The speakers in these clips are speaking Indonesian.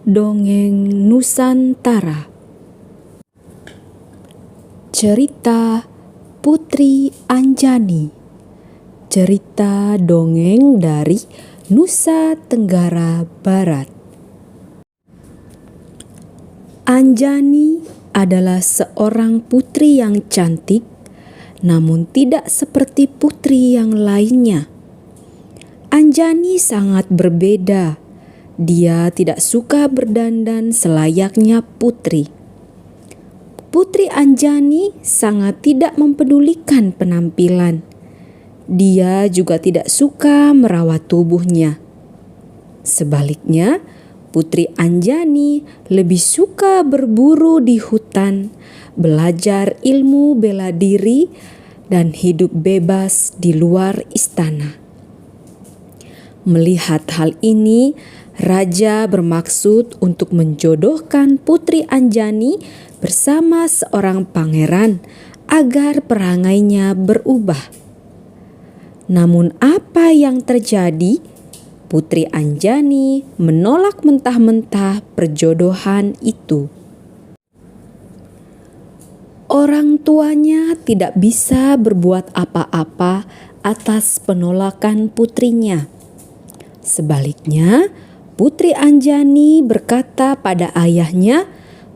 Dongeng Nusantara. Cerita Putri Anjani. Cerita dongeng dari Nusa Tenggara Barat. Anjani adalah seorang putri yang cantik, namun tidak seperti putri yang lainnya. Anjani sangat berbeda. Dia tidak suka berdandan selayaknya putri. Putri Anjani sangat tidak mempedulikan penampilan. Dia juga tidak suka merawat tubuhnya. Sebaliknya, Putri Anjani lebih suka berburu di hutan, belajar ilmu bela diri, dan hidup bebas di luar istana. Melihat hal ini, Raja bermaksud untuk menjodohkan Putri Anjani bersama seorang pangeran agar perangainya berubah. Namun apa yang terjadi? Putri Anjani menolak mentah-mentah perjodohan itu. Orang tuanya tidak bisa berbuat apa-apa atas penolakan putrinya. Sebaliknya, Putri Anjani berkata pada ayahnya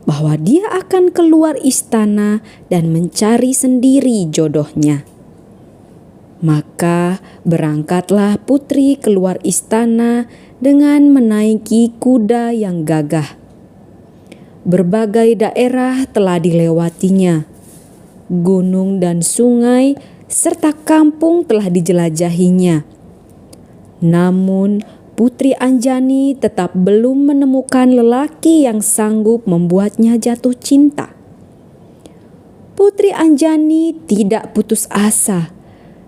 bahwa dia akan keluar istana dan mencari sendiri jodohnya. Maka berangkatlah putri keluar istana dengan menaiki kuda yang gagah. Berbagai daerah telah dilewatinya. Gunung dan sungai serta kampung telah dijelajahinya. Namun Putri Anjani tetap belum menemukan lelaki yang sanggup membuatnya jatuh cinta. Putri Anjani tidak putus asa.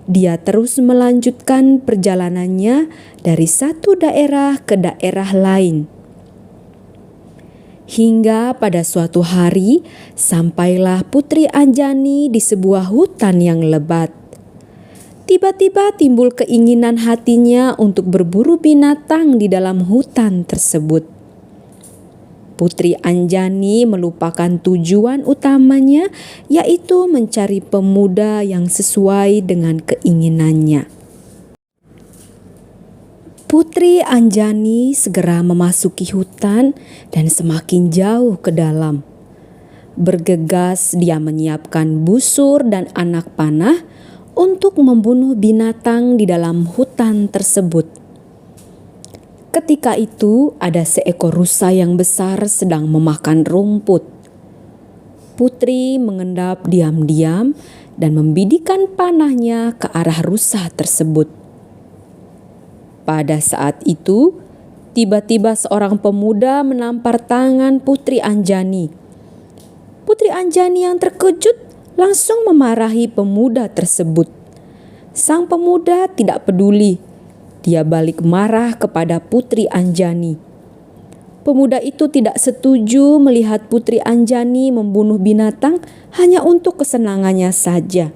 Dia terus melanjutkan perjalanannya dari satu daerah ke daerah lain. Hingga pada suatu hari, sampailah Putri Anjani di sebuah hutan yang lebat. Tiba-tiba timbul keinginan hatinya untuk berburu binatang di dalam hutan tersebut. Putri Anjani melupakan tujuan utamanya, yaitu mencari pemuda yang sesuai dengan keinginannya. Putri Anjani segera memasuki hutan dan semakin jauh ke dalam. Bergegas dia menyiapkan busur dan anak panah untuk membunuh binatang di dalam hutan tersebut. Ketika itu ada seekor rusa yang besar sedang memakan rumput. Putri mengendap diam-diam dan membidikan panahnya ke arah rusa tersebut. Pada saat itu, tiba-tiba seorang pemuda menampar tangan Putri Anjani. Putri Anjani yang terkejut langsung memarahi pemuda tersebut. Sang pemuda tidak peduli. Dia balik marah kepada Putri Anjani. Pemuda itu tidak setuju melihat Putri Anjani membunuh binatang hanya untuk kesenangannya saja.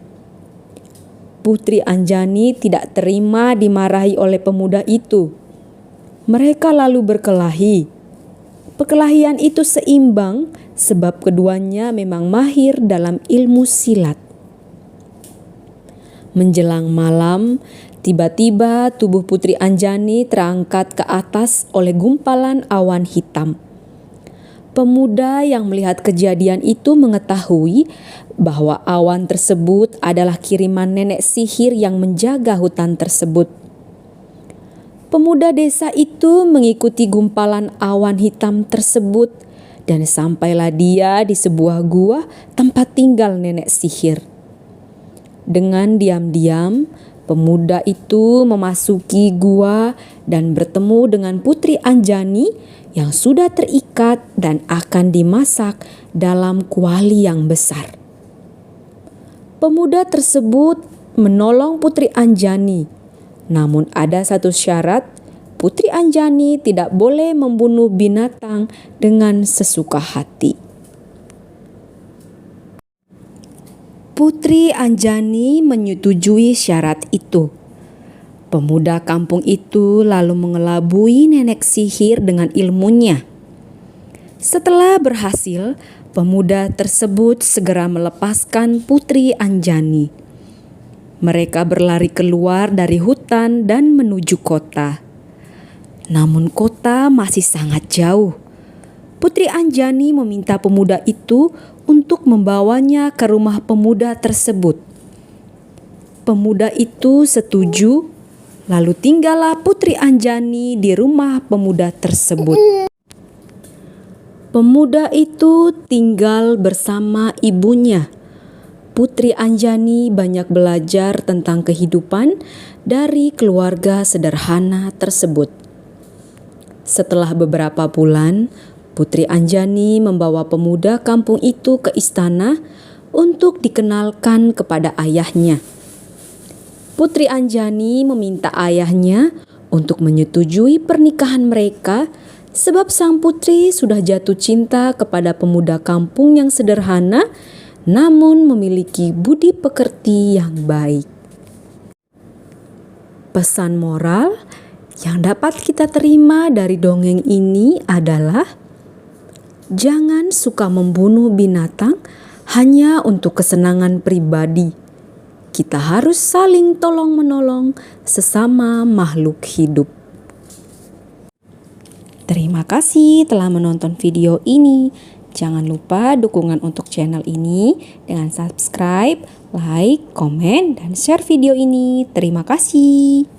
Putri Anjani tidak terima dimarahi oleh pemuda itu. Mereka lalu berkelahi. Perkelahian itu seimbang sebab keduanya memang mahir dalam ilmu silat. Menjelang malam, tiba-tiba tubuh Putri Anjani terangkat ke atas oleh gumpalan awan hitam. Pemuda yang melihat kejadian itu mengetahui bahwa awan tersebut adalah kiriman nenek sihir yang menjaga hutan tersebut. Pemuda desa itu mengikuti gumpalan awan hitam tersebut dan sampailah dia di sebuah gua tempat tinggal nenek sihir. Dengan diam-diam, pemuda itu memasuki gua dan bertemu dengan Putri Anjani yang sudah terikat dan akan dimasak dalam kuali yang besar. Pemuda tersebut menolong Putri Anjani, namun ada satu syarat. Putri Anjani tidak boleh membunuh binatang dengan sesuka hati. Putri Anjani menyetujui syarat itu. Pemuda kampung itu lalu mengelabui nenek sihir dengan ilmunya. Setelah berhasil, pemuda tersebut segera melepaskan Putri Anjani. Mereka berlari keluar dari hutan dan menuju kota. Namun kota masih sangat jauh. Putri Anjani meminta pemuda itu untuk membawanya ke rumah pemuda tersebut. Pemuda itu setuju, lalu tinggallah Putri Anjani di rumah pemuda tersebut. Pemuda itu tinggal bersama ibunya. Putri Anjani banyak belajar tentang kehidupan dari keluarga sederhana tersebut. Setelah beberapa bulan, Putri Anjani membawa pemuda kampung itu ke istana untuk dikenalkan kepada ayahnya. Putri Anjani meminta ayahnya untuk menyetujui pernikahan mereka sebab sang putri sudah jatuh cinta kepada pemuda kampung yang sederhana namun memiliki budi pekerti yang baik. Pesan moral yang dapat kita terima dari dongeng ini adalah jangan suka membunuh binatang hanya untuk kesenangan pribadi. Kita harus saling tolong-menolong sesama makhluk hidup. Terima kasih telah menonton video ini. Jangan lupa dukungan untuk channel ini dengan subscribe, like, komen, dan share video ini. Terima kasih.